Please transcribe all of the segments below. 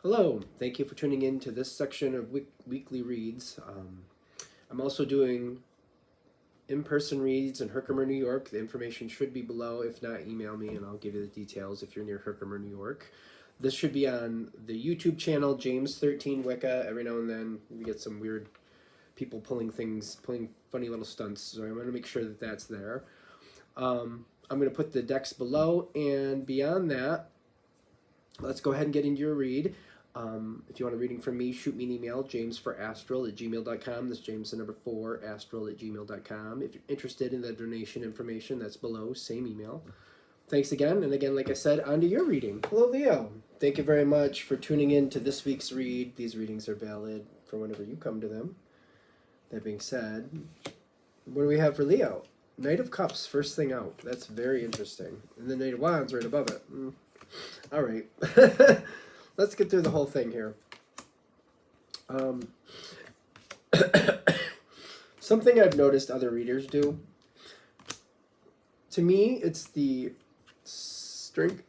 Hello, thank you for tuning in to this section of weekly reads. I'm also doing in-person reads in Herkimer, New York. The information should be below. If not, email me and I'll give you the details if you're near Herkimer, New York. This should be on the YouTube channel, James13 Wicca. Every now and then we get some weird people pulling funny little stunts, so I'm going to make sure that that's there. I'm going to put the decks below, and beyond that, let's go ahead and get into your read. If you want a reading from me, shoot me an email, jamesforastral@gmail.com. That's James the number 4, astral@gmail.com. If you're interested in the donation information, that's below, same email. Thanks again, and again, like I said, on to your reading. Hello, Leo. Thank you very much for tuning in to this week's read. These readings are valid for whenever you come to them. That being said, what do we have for Leo? Knight of Cups, first thing out. That's very interesting. And the Knight of Wands right above it. All right. Let's get through the whole thing here. Something I've noticed other readers do. To me, it's the strength.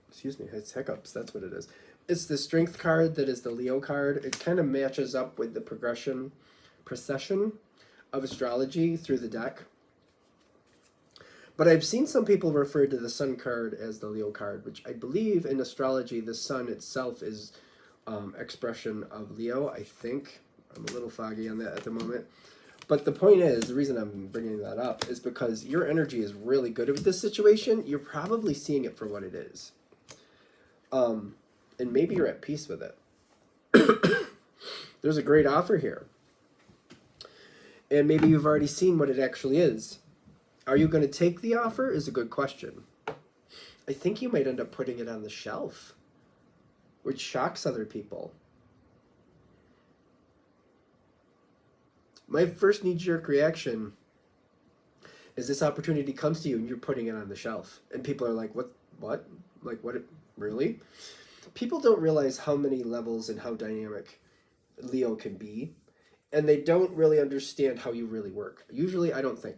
Excuse me, it's hiccups. That's what it is. It's the strength card that is the Leo card. It kind of matches up with the procession of astrology through the deck. But I've seen some people refer to the Sun card as the Leo card, which I believe in astrology, the Sun itself is expression of Leo, I think. I'm a little foggy on that at the moment. But the point is, the reason I'm bringing that up is because your energy is really good with this situation. You're probably seeing it for what it is. And maybe you're at peace with it. There's a great offer here. And maybe you've already seen what it actually is. Are you going to take the offer is a good question. I think you might end up putting it on the shelf, which shocks other people. My first knee-jerk reaction is this opportunity comes to you and you're putting it on the shelf. And people are like, what? Like, what? Really? People don't realize how many levels and how dynamic Leo can be. And they don't really understand how you really work. Usually, I don't think.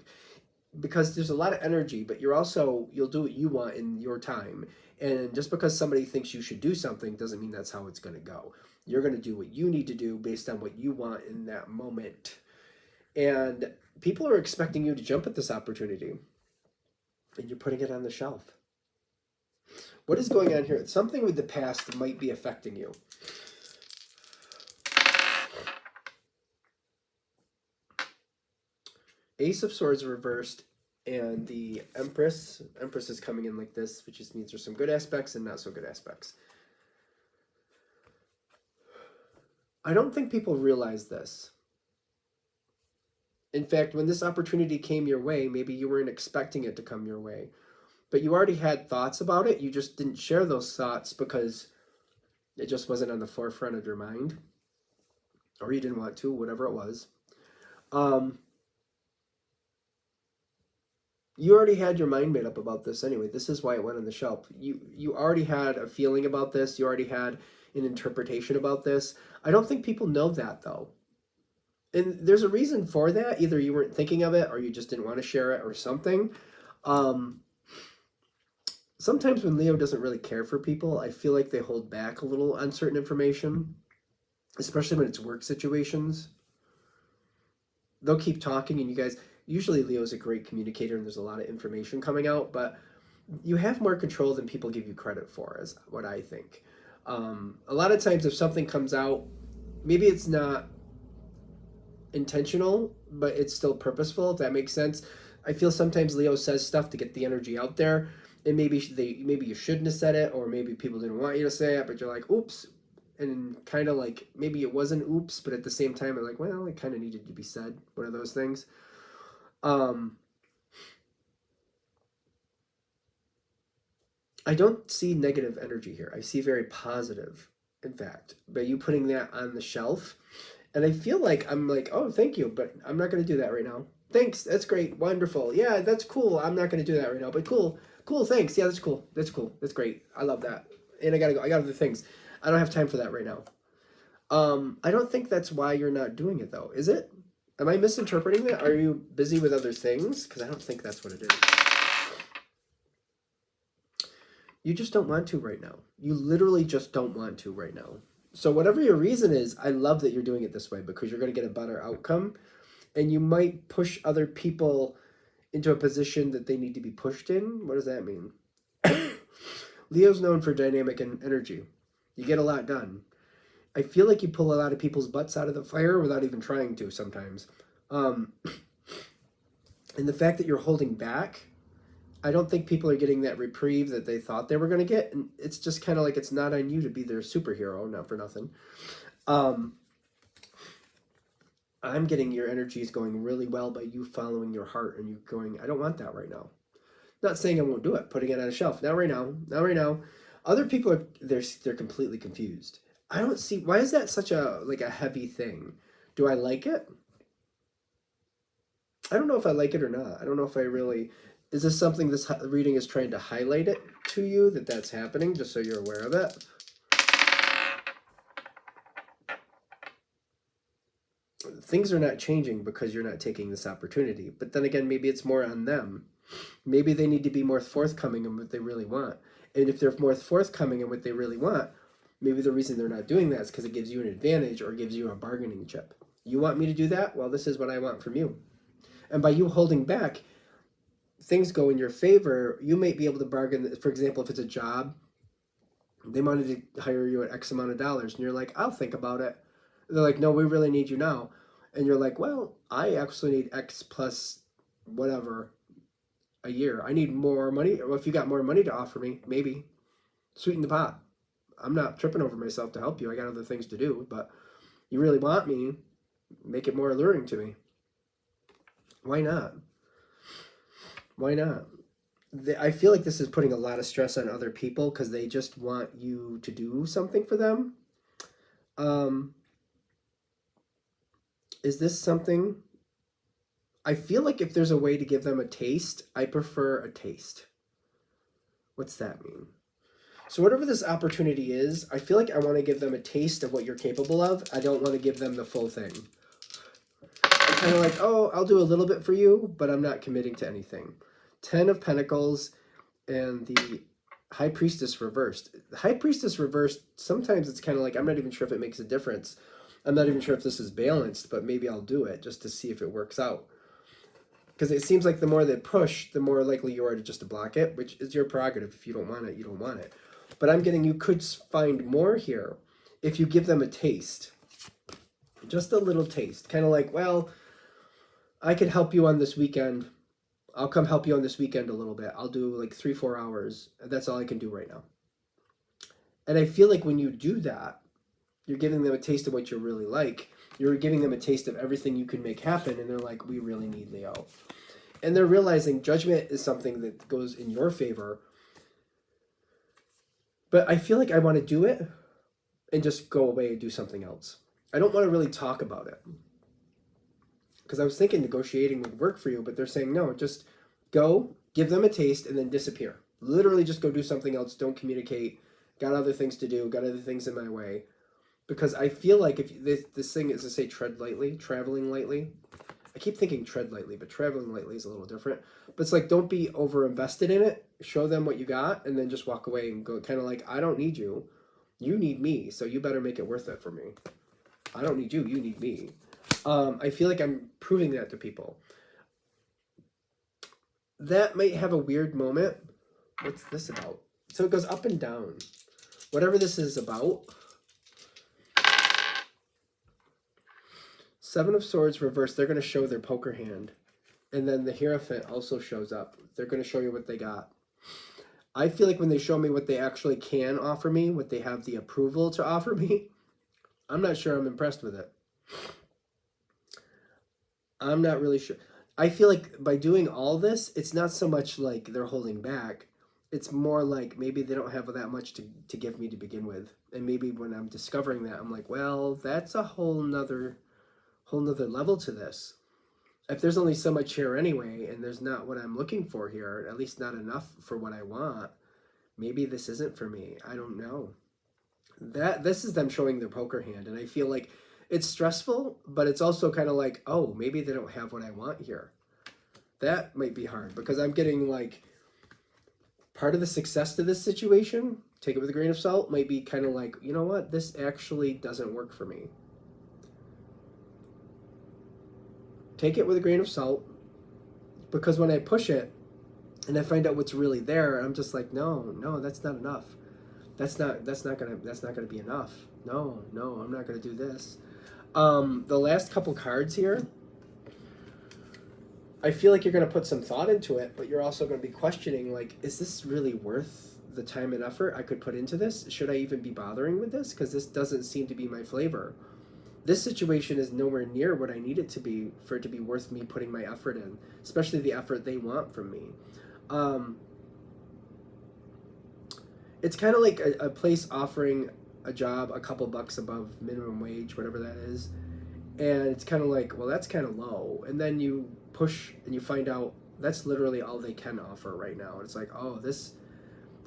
Because there's a lot of energy, but you'll do what you want in your time. And just because somebody thinks you should do something doesn't mean that's how it's going to go. You're going to do what you need to do based on what you want in that moment. And people are expecting you to jump at this opportunity. And you're putting it on the shelf. What is going on here? Something with the past might be affecting you. Ace of Swords reversed, and the Empress is coming in like this, which just means there's some good aspects and not so good aspects. I don't think people realize this. In fact, when this opportunity came your way, maybe you weren't expecting it to come your way, but you already had thoughts about it. You just didn't share those thoughts because it just wasn't on the forefront of your mind, or you didn't want to, whatever it was. You already had your mind made up about this anyway. This is why it went on the shelf. You already had a feeling about this. You already had an interpretation about this. I don't think people know that, though. And there's a reason for that. Either you weren't thinking of it or you just didn't want to share it or something. Sometimes when Leo doesn't really care for people, I feel like they hold back a little on certain information, especially when it's work situations. They'll keep talking and you guys... Usually Leo's a great communicator and there's a lot of information coming out, but you have more control than people give you credit for, is what I think. A lot of times if something comes out, maybe it's not intentional, but it's still purposeful, if that makes sense. I feel sometimes Leo says stuff to get the energy out there, and maybe you shouldn't have said it, or maybe people didn't want you to say it, but you're like, oops. And kind of like, maybe it wasn't oops, but at the same time, I'm like, well, it kind of needed to be said. One of those things. I don't see negative energy here. I see very positive, in fact, by you putting that on the shelf. And I feel like I'm like, oh, thank you, but I'm not going to do that right now. Thanks. That's great. Wonderful. Yeah, that's cool. I'm not going to do that right now, but cool. Cool. Thanks. Yeah, that's cool. That's cool. That's great. I love that. And I got to go. I got other things. I don't have time for that right now. I don't think that's why you're not doing it, though. Is it? Am I misinterpreting that? Are you busy with other things? Because I don't think that's what it is. You just don't want to right now. You literally just don't want to right now. So whatever your reason is, I love that you're doing it this way because you're going to get a better outcome. And you might push other people into a position that they need to be pushed in. What does that mean? Leo's known for dynamic and energy. You get a lot done. I feel like you pull a lot of people's butts out of the fire without even trying to sometimes. And the fact that you're holding back, I don't think people are getting that reprieve that they thought they were going to get. And it's just kind of like it's not on you to be their superhero, not for nothing. I'm getting your energies going really well by you following your heart and you going, I don't want that right now. Not saying I won't do it, putting it on a shelf. Not right now. Not right now. Other people are they're completely confused. I don't see, why is that such a heavy thing? Do I like it? I don't know if I like it or not. I don't know if I really, is this something this reading is trying to highlight it to you, that that's happening, just so you're aware of it? Things are not changing because you're not taking this opportunity. But then again, maybe it's more on them. Maybe they need to be more forthcoming in what they really want. And if they're more forthcoming in what they really want, maybe the reason they're not doing that is because it gives you an advantage or gives you a bargaining chip. You want me to do that? Well, this is what I want from you. And by you holding back, things go in your favor. You might be able to bargain. For example, if it's a job, they wanted to hire you at X amount of dollars, and you're like, I'll think about it. They're like, no, we really need you now. And you're like, well, I actually need X plus whatever a year. I need more money. Well, if you got more money to offer me, maybe sweeten the pot. I'm not tripping over myself to help you. I got other things to do, but you really want me, make it more alluring to me. Why not? Why not? I feel like this is putting a lot of stress on other people because they just want you to do something for them. Is this something? I feel like if there's a way to give them a taste, I prefer a taste. What's that mean? So whatever this opportunity is, I feel like I want to give them a taste of what you're capable of. I don't want to give them the full thing. I'm kind of like, oh, I'll do a little bit for you, but I'm not committing to anything. 10 of Pentacles and the High Priestess reversed. The High Priestess reversed, sometimes it's kind of like, I'm not even sure if it makes a difference. I'm not even sure if this is balanced, but maybe I'll do it just to see if it works out. Because it seems like the more they push, the more likely you are to just to block it, which is your prerogative. If you don't want it, you don't want it. But I'm getting you could find more here if you give them a taste. Just a little taste. Kind of like, well, I could help you on this weekend. I'll come help you on this weekend a little bit. I'll do like 3-4 hours. That's all I can do right now. And I feel like when you do that, you're giving them a taste of what you really like. You're giving them a taste of everything you can make happen. And they're like, we really need Leo. And they're realizing judgment is something that goes in your favor. But I feel like I want to do it and just go away and do something else. I don't want to really talk about it. Because I was thinking negotiating would work for you, but they're saying, no, just go, give them a taste, and then disappear. Literally just go do something else. Don't communicate. Got other things to do. Got other things in my way. Because I feel like if this thing is to say tread lightly, traveling lightly. I keep thinking tread lightly, but traveling lightly is a little different. But it's like, don't be over invested in it. Show them what you got, and then just walk away and go kind of like, I don't need you. You need me, so you better make it worth it for me. I don't need you. You need me. I feel like I'm proving that to people. That might have a weird moment. What's this about? So it goes up and down. Whatever this is about. 7 of Swords reversed. They're going to show their poker hand. And then the Hierophant also shows up. They're going to show you what they got. I feel like when they show me what they actually can offer me, what they have the approval to offer me, I'm not sure I'm impressed with it. I'm not really sure. I feel like by doing all this, it's not so much like they're holding back. It's more like maybe they don't have that much to give me to begin with. And maybe when I'm discovering that, I'm like, well, that's a whole nother level to this. If there's only so much here anyway, and there's not what I'm looking for here, at least not enough for what I want, maybe this isn't for me. I don't know. This is them showing their poker hand, and I feel like it's stressful, but it's also kind of like, oh, maybe they don't have what I want here. That might be hard, because I'm getting like part of the success to this situation, take it with a grain of salt, might be kind of like, you know what, this actually doesn't work for me. Take it with a grain of salt, because when I push it and I find out what's really there, I'm just like, no, that's not enough. That's not gonna be enough. No, I'm not gonna do this. The last couple cards here, I feel like you're gonna put some thought into it, but you're also gonna be questioning, like, is this really worth the time and effort I could put into this? Should I even be bothering with this? Because this doesn't seem to be my flavor. This situation is nowhere near what I need it to be for it to be worth me putting my effort in, especially the effort they want from me. It's kind of like a place offering a job a couple bucks above minimum wage, whatever that is. And it's kind of like, well, that's kind of low. And then you push and you find out that's literally all they can offer right now. And it's like, oh, this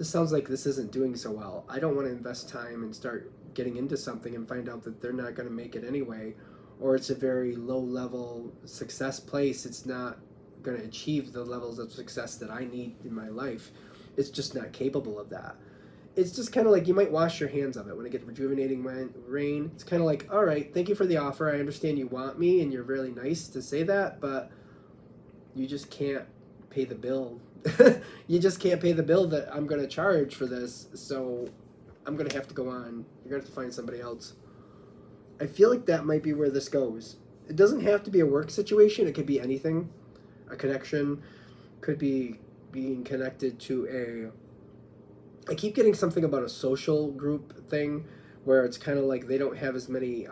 sounds like this isn't doing so well. I don't want to invest time and start getting into something and find out that they're not going to make it anyway, or it's a very low level success place. It's not going to achieve the levels of success that I need in my life. It's just not capable of that. It's just kind of like you might wash your hands of it when it gets rejuvenating rain. It's kind of like, all right, thank you for the offer. I understand you want me and you're really nice to say that, but you just can't pay the bill. You just can't pay the bill that I'm going to charge for this, so I'm going to have to go on. You're going to have to find somebody else. I feel like that might be where this goes. It doesn't have to be a work situation. It could be anything. A connection could be being connected to I keep getting something about a social group thing where it's kind of like they don't have as many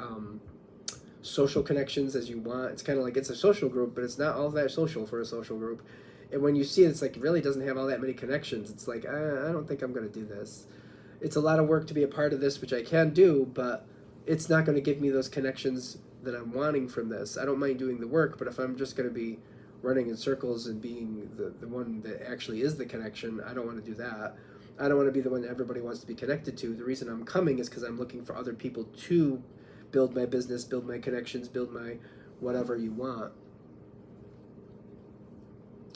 social connections as you want. It's kind of like it's a social group, but it's not all that social for a social group. And when you see it, it's like it really doesn't have all that many connections. It's like, I don't think I'm going to do this. It's a lot of work to be a part of this, which I can do, but it's not going to give me those connections that I'm wanting from this. I don't mind doing the work, but if I'm just going to be running in circles and being the one that actually is the connection, I don't want to do that. I don't want to be the one that everybody wants to be connected to. The reason I'm coming is because I'm looking for other people to build my business, build my connections, build my whatever you want.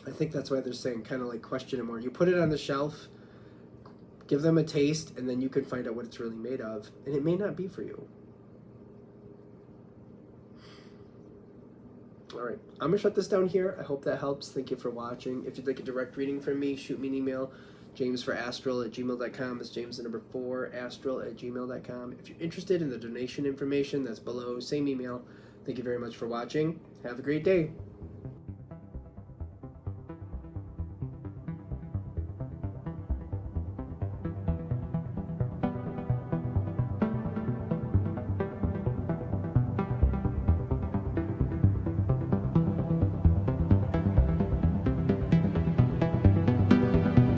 I think that's why they're saying kind of like question it more. You put it on the shelf, give them a taste, and then you can find out what it's really made of. And it may not be for you. All right, I'm going to shut this down here. I hope that helps. Thank you for watching. If you'd like a direct reading from me, shoot me an email. JamesForAstral@gmail.com. That's James the number 4, astral@gmail.com. If you're interested in the donation information, that's below. Same email. Thank you very much for watching. Have a great day.